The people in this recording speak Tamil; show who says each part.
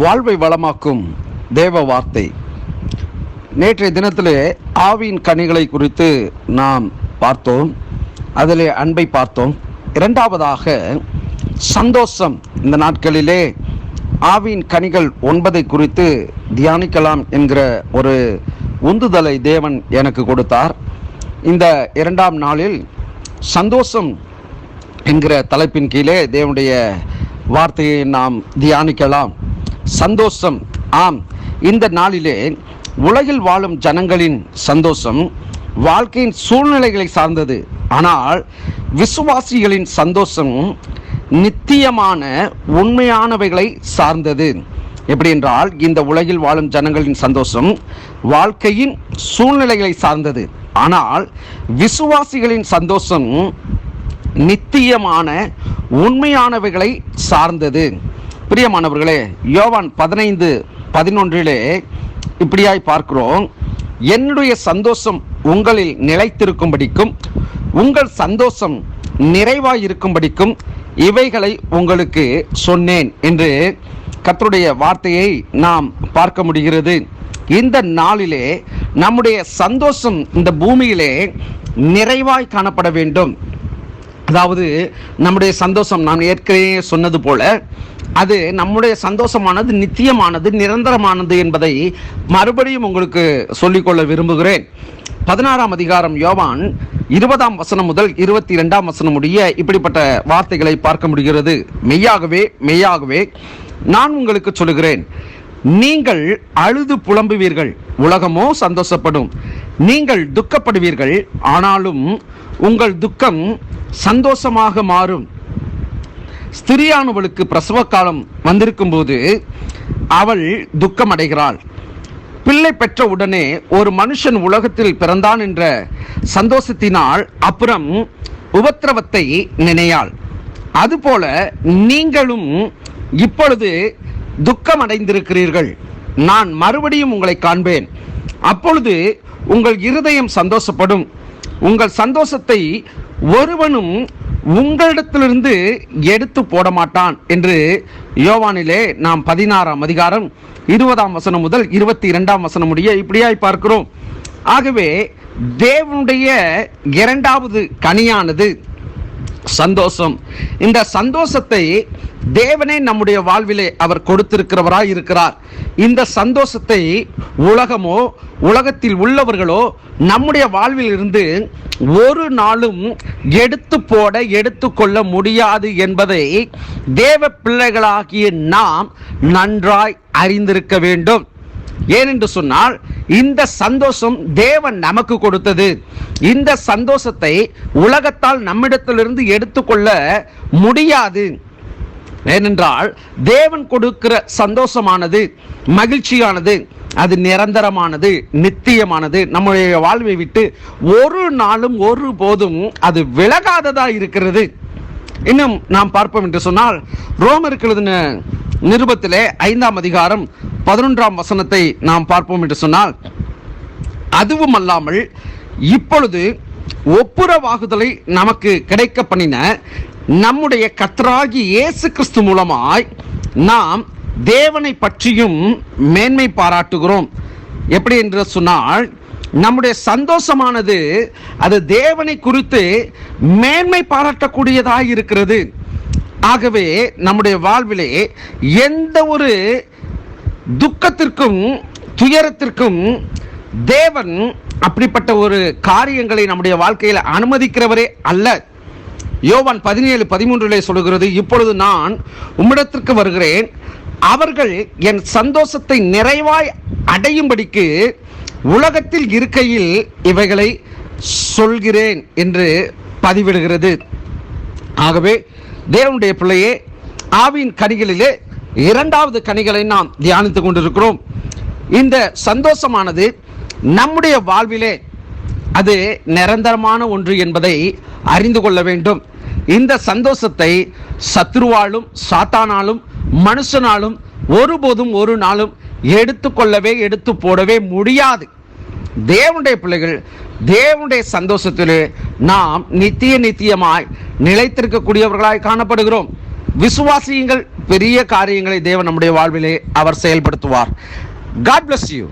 Speaker 1: வாழ்வை வளமாக்கும் தேவ வார்த்தை. நேற்றைய தினத்திலே ஆவியின் கனிகளை குறித்து நாம் பார்த்தோம். அதிலே அன்பை பார்த்தோம். இரண்டாவதாக சந்தோஷம். இந்த நாட்களிலே ஆவியின் கனிகள் 9 குறித்து தியானிக்கலாம் என்கிற ஒரு உந்துதலை தேவன் எனக்கு கொடுத்தார். இந்த இரண்டாம் நாளில் சந்தோஷம் என்கிற தலைப்பின் கீழே தேவனுடைய வார்த்தையை நாம் தியானிக்கலாம். சந்தோஷம். ஆம், இந்த நாளிலே உலகில் வாழும் ஜனங்களின் சந்தோஷம் வாழ்க்கையின் சூழ்நிலைகளை சார்ந்தது. ஆனால் விசுவாசிகளின் சந்தோஷம் நித்தியமான உண்மையானவைகளை சார்ந்தது. எப்படி என்றால், இந்த உலகில் வாழும் ஜனங்களின் சந்தோஷம் வாழ்க்கையின் சூழ்நிலைகளை சார்ந்தது. ஆனால் விசுவாசிகளின் சந்தோஷம் நித்தியமான உண்மையானவைகளை சார்ந்தது. பிரியமானவர்களே, யோவான் 15:11 இப்படியாய் பார்க்கிறோம். என்னுடைய சந்தோஷம் உங்களில் நிலைத்திருக்கும்படிக்கும் உங்கள் சந்தோஷம் நிறைவாய் இருக்கும்படிக்கும் இவைகளை உங்களுக்கு சொன்னேன் என்று கர்த்தருடைய வார்த்தையை நாம் பார்க்க முடிகிறது. இந்த நாளிலே நம்முடைய சந்தோஷம் இந்த பூமியிலே நிறைவாய் காணப்பட வேண்டும். அதாவது நம்முடைய சந்தோஷம், நான் ஏற்கனவே சொன்னது போல, அது நம்முடைய சந்தோஷமானது நித்தியமானது, நிரந்தரமானது என்பதை மறுபடியும் உங்களுக்கு சொல்லிக்கொள்ள விரும்புகிறேன். 16ஆம் அதிகாரம் யோவான் 20ஆம் வசனம் முதல் 22ஆம் வசனம் முடிய இப்படிப்பட்ட வார்த்தைகளை பார்க்க முடிகிறது. மெய்யாகவே மெய்யாகவே நான் உங்களுக்கு சொல்லுகிறேன், நீங்கள் அழுது புலம்புவீர்கள், உலகமோ சந்தோஷப்படும். நீங்கள் துக்கப்படுவீர்கள், ஆனாலும் உங்கள் துக்கம் சந்தோஷமாக மாறும். ஸ்திரியானவளுக்கு பிரசவ காலம் வந்திருக்கும் போது அவள் துக்கம் அடைகிறாள். பிள்ளை பெற்ற உடனே ஒரு மனுஷன் உலகத்தில் பிறந்தான் என்ற சந்தோஷத்தினால் அப்புறம் உபத்திரவத்தை நினையாள். அதுபோல நீங்களும் இப்பொழுது துக்கம் அடைந்திருக்கிறீர்கள். நான் மறுபடியும் உங்களை காண்பேன், அப்பொழுது உங்கள் இருதயம் சந்தோஷப்படும். உங்கள் சந்தோஷத்தை ஒருவனும் உங்களிடத்திலிருந்து எடுத்து போட மாட்டான் என்று யோவானிலே நாம் 16ஆம் அதிகாரம் 20ஆம் வசனம் முதல் 22ஆம் வசனம் முடிய இப்படியாய் பார்க்கிறோம். ஆகவே தேவனுடைய இரண்டாவது கனியானது சந்தோஷம். இந்த சந்தோஷத்தை தேவனே நம்முடைய வாழ்விலே அவர் கொடுத்திருக்கிறவராய் இருக்கிறார். இந்த சந்தோஷத்தை உலகமோ உலகத்தில் உள்ளவர்களோ நம்முடைய வாழ்வில் இருந்து ஒரு நாளும் எடுத்துக்கொள்ள முடியாது என்பதை தேவ பிள்ளைகளாகிய நாம் நன்றாய் அறிந்திருக்க வேண்டும். ஏனென்று சொன்னால், இந்த சந்தோஷம் தேவன் நமக்கு கொடுத்தது. இந்த சந்தோஷத்தை உலகத்தால் நம்மிடத்திலிருந்து எடுத்துக்கொள்ள முடியாது. ஏனென்றால் தேவன் கொடுக்கிற சந்தோஷமானது, மகிழ்ச்சியானது, அது நிரந்தரமானது, நித்தியமானது. நம்முடைய வாழ்வை விட்டு ஒரு நாளும் ஒரு போதும் அது விலகாததா இருக்கிறது. இன்னும் நாம் பார்ப்போம் என்று சொன்னால், ரோமருக்கு எழுதின நிருபத்திலே 5ஆம் அதிகாரம் 11ஆம் வசனத்தை நாம் பார்ப்போம் என்று சொன்னால், அதுவும் அல்லாமல் இப்பொழுது ஒப்புரவாகுதலை நமக்கு கிடைக்க பண்ணின நம்முடைய கர்த்தராகிய இயேசு கிறிஸ்து மூலமாய் நாம் தேவனை பற்றியும் மேன்மை பாராட்டுகிறோம். எப்படி என்று சொன்னால், நம்முடைய சந்தோஷமானது அது தேவனை குறித்து மேன்மை பாராட்டக்கூடியதாக இருக்கிறது. ஆகவே நம்முடைய வாழ்விலே எந்த ஒரு துக்கத்திற்கும் துயரத்திற்கும் தேவன் அப்படிப்பட்ட ஒரு காரியங்களை நம்முடைய வாழ்க்கையில் அனுமதிக்கிறவரே அல்ல. யோவான் 17:13 சொல்கிறது, இப்பொழுது நான் உம்மிடத்திற்கு வருகிறேன், அவர்கள் என் சந்தோஷத்தை நிறைவாய் அடையும்படிக்கு உலகத்தில் இருக்கையில் இவைகளை சொல்கிறேன் என்று பதிவிடுகிறது. ஆகவே தேவனுடைய பிள்ளையே, ஆவியின் கனிகளிலே இரண்டாவது கனிகளை நாம் தியானித்துக் கொண்டிருக்கிறோம். இந்த சந்தோஷமானது நம்முடைய வாழ்விலே அது நிரந்தரமான ஒன்று என்பதை அறிந்து கொள்ள வேண்டும். இந்த சந்தோஷத்தை சத்துருவாலும் சாத்தானாலும் மனுஷனாலும் ஒருபோதும் ஒரு நாளும் எடுத்து போடவே முடியாது. தேவனுடைய பிள்ளைகள் தேவனுடைய சந்தோஷத்திலே நாம் நித்தியமாய் நிலைத்திருக்கக்கூடியவர்களாய் காணப்படுகிறோம். விசுவாசியுங்கள், பெரிய காரியங்களை தேவன் நம்முடைய வாழ்விலே அவர் செயல்படுத்துவார். God bless you.